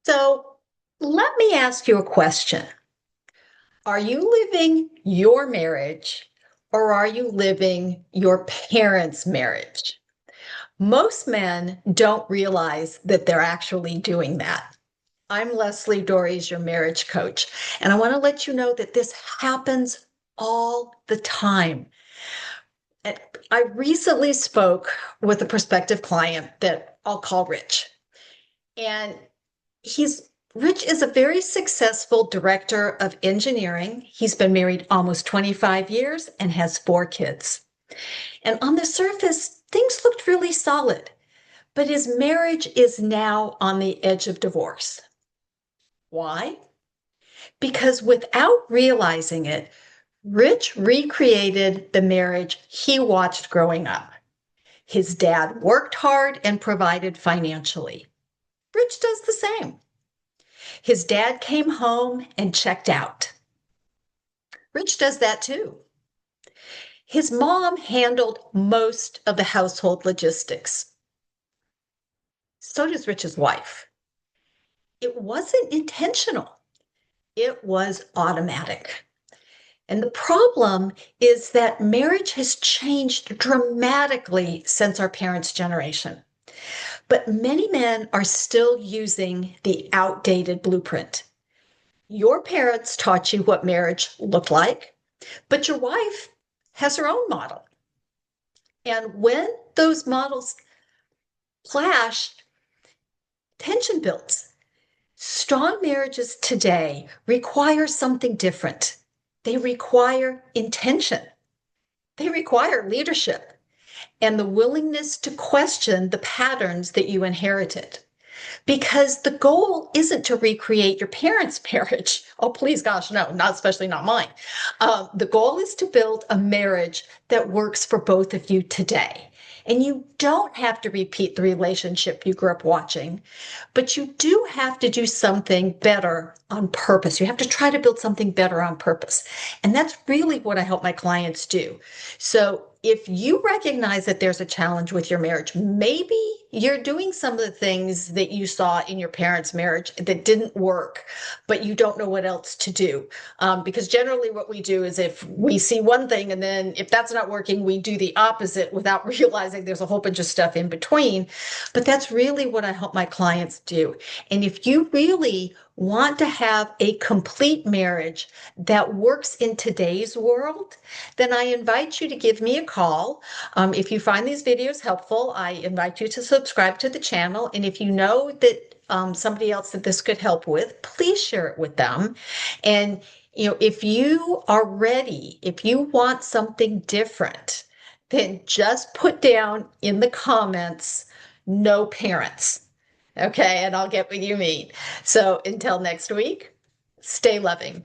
So let me ask you a question. Are you living your marriage or are you living your parents' marriage? Most men don't realize that they're actually doing that. I'm Leslie Dories, your marriage coach, and I want to let you know that this happens all the time. And I recently spoke with a prospective client that I'll call Rich. And He's Rich is a very successful director of engineering. He's been married almost 25 years and has 4 kids. And on the surface, things looked really solid, but his marriage is now on the edge of divorce. Why? Because without realizing it, Rich recreated the marriage he watched growing up. His dad worked hard and provided financially. Rich does the same. His dad came home and checked out. Rich does that too. His mom handled most of the household logistics. So does Rich's wife. It wasn't intentional, it was automatic. And the problem is that marriage has changed dramatically since our parents' generation. But many men are still using the outdated blueprint. Your parents taught you what marriage looked like, but your wife has her own model. And when those models clash, tension builds. Strong marriages today require something different. They require intention, they require leadership, and the willingness to question the patterns that you inherited. Because the goal isn't to recreate your parents' marriage. Oh, please, gosh, no, not especially not mine. The goal is to build a marriage that works for both of you today. And you don't have to repeat the relationship you grew up watching, but you do have to do something better on purpose. You have to try to build something better on purpose. And that's really what I help my clients do. So if you recognize that there's a challenge with your marriage, maybe you're doing some of the things that you saw in your parents' marriage that didn't work, but you don't know what else to do. Because generally, what we do is if we see one thing and then if that's not working, we do the opposite without realizing there's a whole bunch of stuff in between. But that's really what I help my clients do. And if you really want to have a complete marriage that works in today's world, then I invite you to give me a call. If you find these videos helpful, I invite you to subscribe to the channel. And if you know that somebody else that this could help with, please share it with them. And if you are ready, if you want something different, then just put down in the comments, no parents. Okay, and I'll get what you mean. So until next week, stay loving.